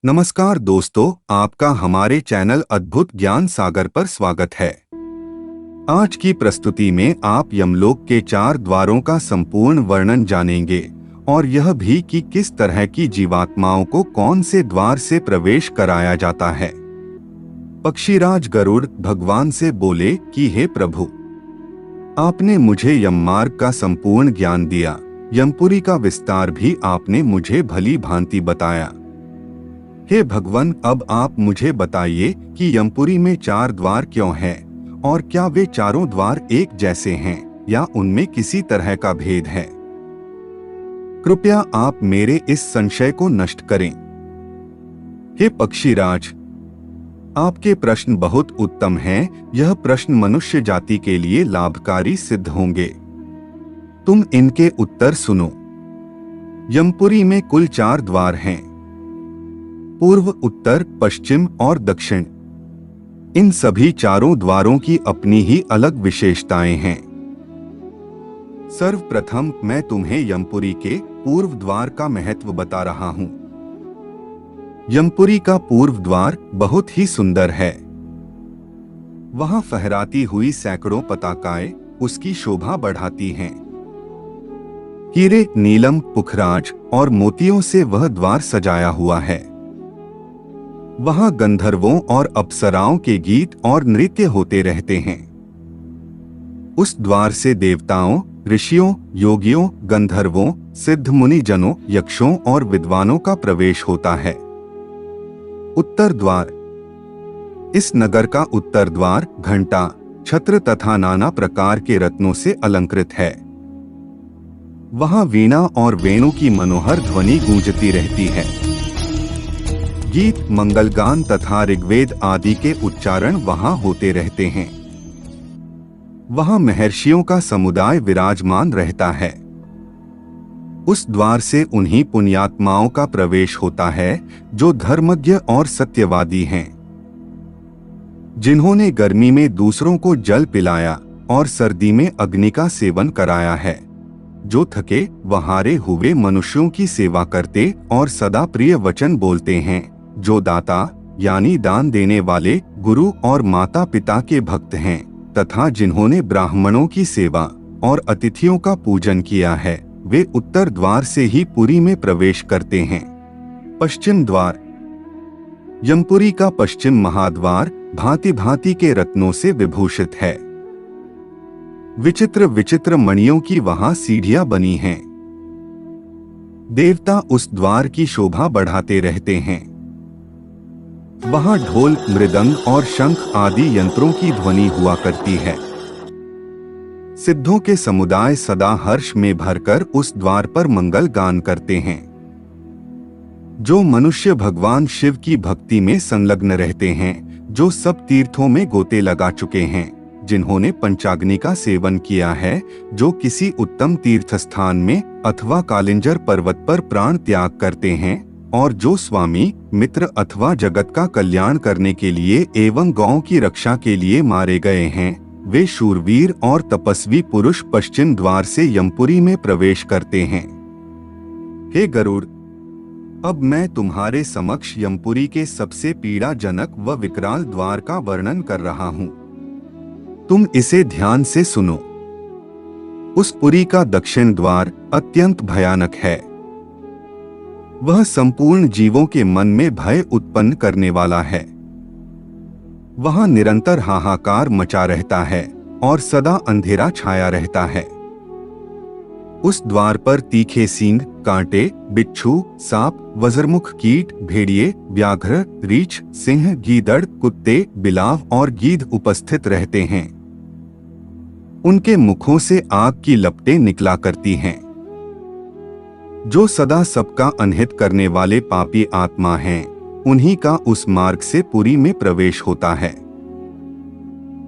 नमस्कार दोस्तों, आपका हमारे चैनल अद्भुत ज्ञान सागर पर स्वागत है। आज की प्रस्तुति में आप यमलोक के 4 द्वारों का संपूर्ण वर्णन जानेंगे और यह भी कि किस तरह की जीवात्माओं को कौन से द्वार से प्रवेश कराया जाता है। पक्षीराज गरुड़ भगवान से बोले कि हे प्रभु, आपने मुझे यम मार्ग का संपूर्ण ज्ञान दिया, यमपुरी का विस्तार भी आपने मुझे भली भांति बताया। हे भगवान, अब आप मुझे बताइए कि यमपुरी में 4 द्वार क्यों हैं और क्या वे चारों द्वार एक जैसे हैं या उनमें किसी तरह का भेद है। कृपया आप मेरे इस संशय को नष्ट करें। हे पक्षीराज, आपके प्रश्न बहुत उत्तम हैं। यह प्रश्न मनुष्य जाति के लिए लाभकारी सिद्ध होंगे। तुम इनके उत्तर सुनो। यमपुरी में कुल 4 द्वार हैं, पूर्व, उत्तर, पश्चिम और दक्षिण। इन सभी चारों द्वारों की अपनी ही अलग विशेषताएं हैं। सर्वप्रथम मैं तुम्हें यमपुरी के पूर्व द्वार का महत्व बता रहा हूं। यमपुरी का पूर्व द्वार बहुत ही सुंदर है। वहां फहराती हुई सैकड़ों पताकाएं उसकी शोभा बढ़ाती हैं। हीरे, नीलम, पुखराज और मोतियों से वह द्वार सजाया हुआ है। वहां गंधर्वों और अप्सराओं के गीत और नृत्य होते रहते हैं। उस द्वार से देवताओं, ऋषियों, योगियों, गंधर्वों, सिद्ध मुनिजनों, यक्षों और विद्वानों का प्रवेश होता है। उत्तर द्वार। इस नगर का उत्तर द्वार घंटा, छत्र तथा नाना प्रकार के रत्नों से अलंकृत है। वहां वीणा और वेणु की मनोहर ध्वनि गूंजती रहती है। गीत, मंगलगान तथा ऋग्वेद आदि के उच्चारण वहां होते रहते हैं। वहां महर्षियों का समुदाय विराजमान रहता है। उस द्वार से उन्हीं पुण्यात्माओं का प्रवेश होता है जो धर्मज्ञ और सत्यवादी हैं, जिन्होंने गर्मी में दूसरों को जल पिलाया और सर्दी में अग्नि का सेवन कराया है, जो थके वहारे हुए मनुष्यों की सेवा करते और सदा प्रिय वचन बोलते हैं, जो दाता यानी दान देने वाले गुरु और माता पिता के भक्त हैं तथा जिन्होंने ब्राह्मणों की सेवा और अतिथियों का पूजन किया है, वे उत्तर द्वार से ही पुरी में प्रवेश करते हैं। पश्चिम द्वार। यमपुरी का पश्चिम महाद्वार भांति भांति के रत्नों से विभूषित है। विचित्र विचित्र मणियों की वहां सीढ़ियां बनी हैं। देवता उस द्वार की शोभा बढ़ाते रहते हैं। वहां ढोल, मृदंग और शंख आदि यंत्रों की ध्वनि हुआ करती है। सिद्धों के समुदाय सदा हर्ष में भरकर उस द्वार पर मंगल गान करते हैं। जो मनुष्य भगवान शिव की भक्ति में संलग्न रहते हैं, जो सब तीर्थों में गोते लगा चुके हैं, जिन्होंने पंचाग्नि का सेवन किया है, जो किसी उत्तम तीर्थ स्थान में अथवा कालिंजर पर्वत पर प्राण त्याग करते हैं और जो स्वामी, मित्र अथवा जगत का कल्याण करने के लिए एवं गौ की रक्षा के लिए मारे गए हैं, वे शूरवीर और तपस्वी पुरुष पश्चिम द्वार से यमपुरी में प्रवेश करते हैं। हे गरुड़, अब मैं तुम्हारे समक्ष यमपुरी के सबसे पीड़ाजनक व विकराल द्वार का वर्णन कर रहा हूँ। तुम इसे ध्यान से सुनो। उस पुरी का दक्षिण द्वार अत्यंत भयानक है। वह संपूर्ण जीवों के मन में भय उत्पन्न करने वाला है। वहां निरंतर हाहाकार मचा रहता है और सदा अंधेरा छाया रहता है। उस द्वार पर तीखे सींग, कांटे, बिच्छू, सांप, वज्रमुख कीट, भेड़िए, व्याघ्र, रीछ, सिंह, गीदड़, कुत्ते, बिलाव और गीध उपस्थित रहते हैं। उनके मुखों से आग की लपटें निकला करती हैं। जो सदा सबका अनहित करने वाले पापी आत्मा हैं, उन्हीं का उस मार्ग से पुरी में प्रवेश होता है।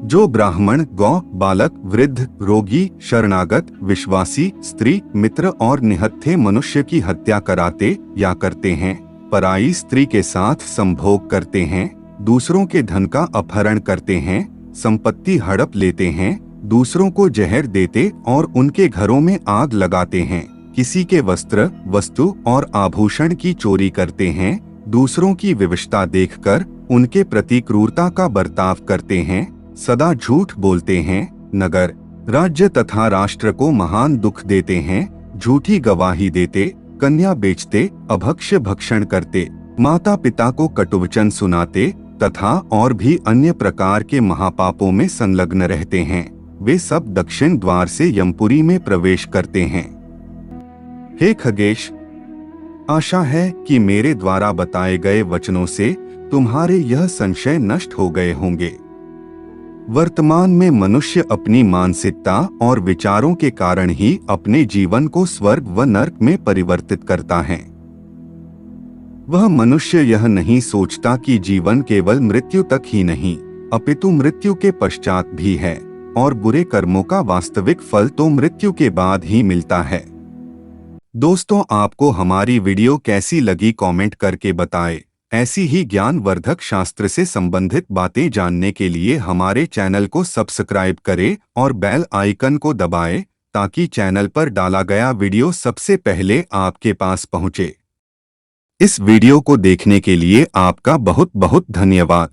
जो ब्राह्मण, गौ, बालक, वृद्ध, रोगी, शरणागत, विश्वासी, स्त्री, मित्र और निहत्थे मनुष्य की हत्या कराते या करते हैं, पराई स्त्री के साथ संभोग करते हैं, दूसरों के धन का अपहरण करते हैं, संपत्ति हड़प लेते हैं, दूसरों को जहर देते और उनके घरों में आग लगाते हैं, किसी के वस्त्र, वस्तु और आभूषण की चोरी करते हैं, दूसरों की विवशता देखकर उनके प्रति क्रूरता का बर्ताव करते हैं, सदा झूठ बोलते हैं, नगर, राज्य तथा राष्ट्र को महान दुख देते हैं, झूठी गवाही देते, कन्या बेचते, अभक्ष्य भक्षण करते, माता पिता को कटुवचन सुनाते तथा और भी अन्य प्रकार के महापापों में संलग्न रहते हैं, वे सब दक्षिण द्वार से यमपुरी में प्रवेश करते हैं। हे खगेश, आशा है कि मेरे द्वारा बताए गए वचनों से तुम्हारे यह संशय नष्ट हो गए होंगे। वर्तमान में मनुष्य अपनी मानसिकता और विचारों के कारण ही अपने जीवन को स्वर्ग व नरक में परिवर्तित करता है। वह मनुष्य यह नहीं सोचता कि जीवन केवल मृत्यु तक ही नहीं, अपितु मृत्यु के पश्चात भी है और बुरे कर्मों का वास्तविक फल तो मृत्यु के बाद ही मिलता है। दोस्तों, आपको हमारी वीडियो कैसी लगी कमेंट करके बताएं। ऐसी ही ज्ञानवर्धक शास्त्र से संबंधित बातें जानने के लिए हमारे चैनल को सब्सक्राइब करें और बेल आइकन को दबाएं ताकि चैनल पर डाला गया वीडियो सबसे पहले आपके पास पहुंचे। इस वीडियो को देखने के लिए आपका बहुत बहुत धन्यवाद।